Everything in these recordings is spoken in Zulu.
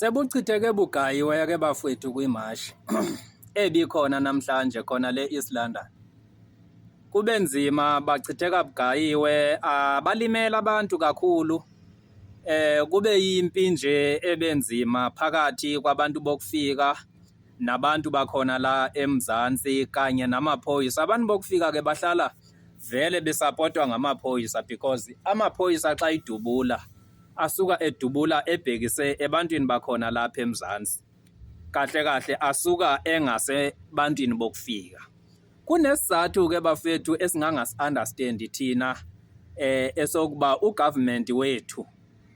Sebuchitheke bugayiwe ke bafowethu kwimashi ebikhona namhlanje khona le East London. Kube nzima, bachitheka bugayiwe, abalimela abantu kakhulu. Kube yimpi nje ebenzima phakathi kwabantu bokufika nabantu bakhona la eMzantsi kanye namaphoyisa. Abantu bokufika ke bahlala vele besapotwa ngamaphoyisa because amaphoyisa xa idubula asuka edubula ebhekise ebantwini bakhona lapha eMzantsi. Kahle kahle asuka engasebantwini bokufika. Kunesizathu ke bafethu esingangasi-understand thina esokuba ugovernment wethu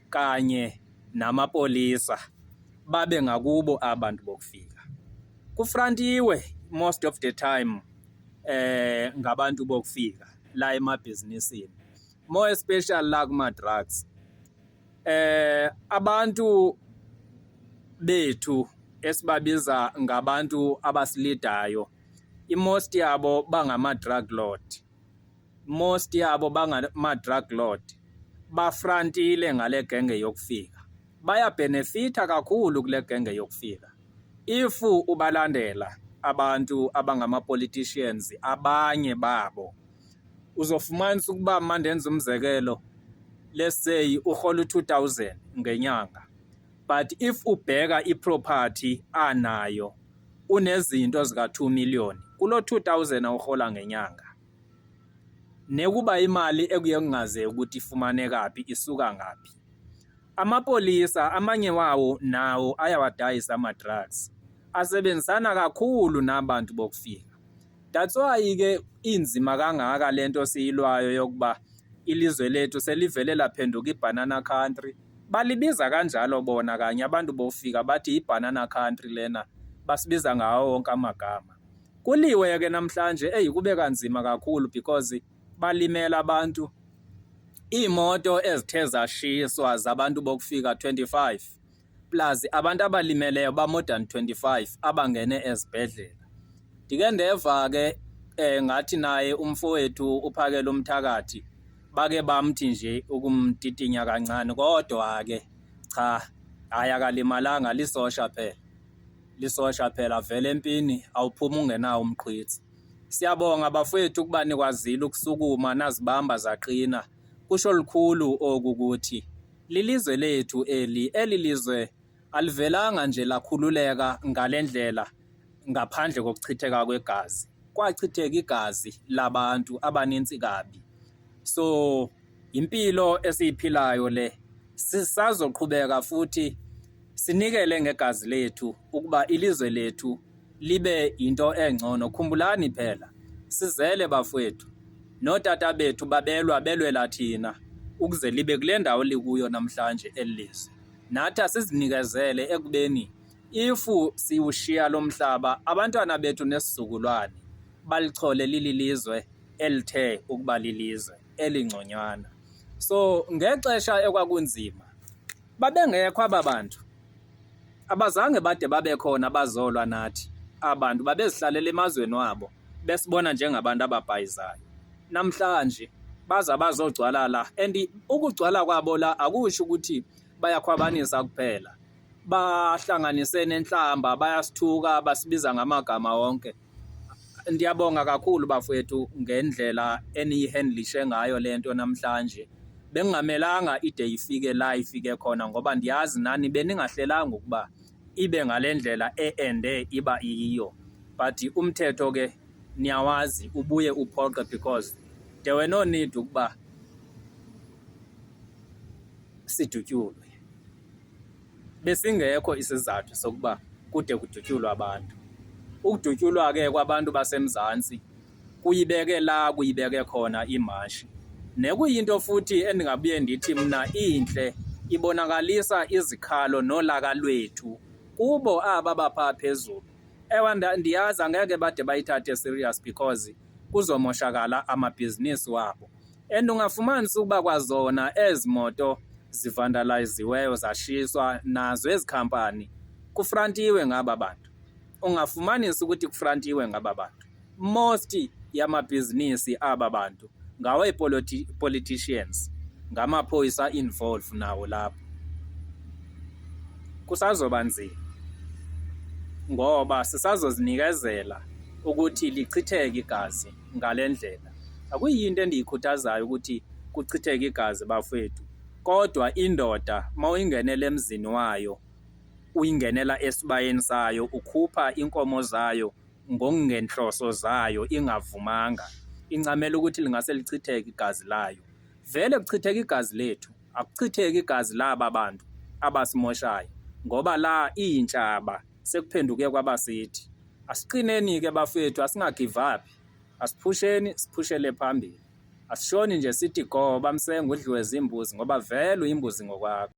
kanye namapolisa babe ngakubo abantu bokufika. Kufrantiwe most of the time ngabantu bokufika la emabhizinisini, more especially la kuma-drugs. Abantu bethu esibabiza ngabantu abasilidayo, imost yabo bangama-drug lord, most yabo bangama-drug lord, bafrantile ngale genge yokufika, bayabhenefitha kakhulu kule genge yokufika. If ubalandela abantu abangama-politicians abanye babo, uzofumanisa ukuba mandenza umzekelo, let's say uhola u-2,000 ngenyanga, but if ubheka iproperty anayo unezinto zika-2 million kulo 2,000 awuhola ngenyanga, nekuba imali ekuye kungaze ukuthi ifumaneka phi, isuka ngaphi. Amapolisa amanye wawo nawo ayawadayisa ama-drugs, asebenzisana kakhulu nabantu bokufika. That's why ke inzima kangaka lento siyilwayo yokuba ilizwe lethu selivele laphenduka i-banana country. Balibiza kanjalo bona kanye abantu bofika bathi i-banana country lena, basibiza ngawo wonke amagama. Kuliwe ke namhlanje kube kanzima kakhulu because balimela abantu. Imoto ezithe zashiswa zabantu bokufika 25 plus abantu abalimeleyo ba more than 25 abangene ezibhedlela. Ndike ndeva ke ngathi naye umfowethu uphakela umthakathi bake bamthi nje ukumtitinya kancane, kodwa ke cha, ayakalimalanga, lisosha phela. Lisosha phela vele empini awuphuma ungenawo umqhwithi. Siyabonga bafowethu ukuba nikwazile ukusukuma nazibamba zaqina. Kusho likhulu okukuthi lilizwe lethu eli lizwe alivelanga nje lakhululeka ngalendlela ngaphandle kokuchitheka kwegazi. Kwachitheka igazi labantu abaninzi kabi. So impilo esiyiphilayo le, sisazoqhubeka futhi sinikele ngegazi lethu ukuba ilizwe lethu libe into engcono. Khumbulani phela sizele bafowethu, notata bethu belwela thina ukuze libe kule ndawo likuyo namhlanje elizwe. Nathi asizinikezele ekubeni if siwushiya lo mhlaba, abantwana bethu nesizukulwane balichole lilizwe elithe ukuba lilizwe elingconywana. So ngexesha ekwakunzima babengekho ababantu, abazange bade babe khona bazolwa nathi. Abantu babezihlalela emazweni wabo besibona njengabantu ababhayizayo. Namhlanje baza bazogcwala la, and ukugcwala kwabo la akusho ukuthi bayakhwabanisa kuphela, bahlanganise nenhlamba, bayasithuka, basibiza ngamagama wonke. Ndiyabonga kakhulu bafowethu ngendlela eniyihandlishe ngayo lento namhlanje. Bengingamelanga ide ifike la ifike khona ngoba ndiyazi nani beningahlelanga ukuba ibe ngalendlela ende iba iyo, but umthetho ke niyawazi ubuye uphoqe because there were no need ukuba sidutyulwe. Besingekho isizathu sokuba kude kudutyulwa abantu. Ukudutyulwa ke kwabantu baseMzantsi kuyibeke khona imashi. Nekuyinto futhi endingabuye ndithi mna inhle, ibonakalisa izikhalo nolaka lwethu kubo aba bapha phezulu. Ndiyazi angeke bade bayithathe serious because kuzomoshakala amabhizinisi wabo. And ungafumanisa ukuba kwazona ezimoto zivandaliziweyo zashiswa nazo ezikhampani kufrantiwe ngaba bantu. Ungafumanisa ukuthi kufrantiwe ngaba bantu. Most yamabhizinisi aba bantu ngawe politicians, ngamaphoyisa involved nawo lapho. kusazoba nzima, ngoba sisazozinikezela ukuthi lichitheke igazi ngale ndlela. Akuyinto endiyikhuthazayo ukuthi kuchitheke igazi bafowethu, kodwa indoda mawuyingenela emzini wayo, uyingenela esibayeni sayo, ukhupha inkomo zayo ngokungenhloso zayo, ingavumanga, incamela ukuthi lingase lichitheke igazi layo. Vele kuchitheka igazi lethu, akuchitheki igazi laba bantu abasimoshayo, ngoba la iyintshaba sekuphenduke kwabasithi. Asiqineni-ke bafowethu, asingagive up, asiphusheni, siphushele phambili. Asishoni nje sithi goba msengo udliwe zimbuzi, ngoba vele uyimbuzi ngokwakho.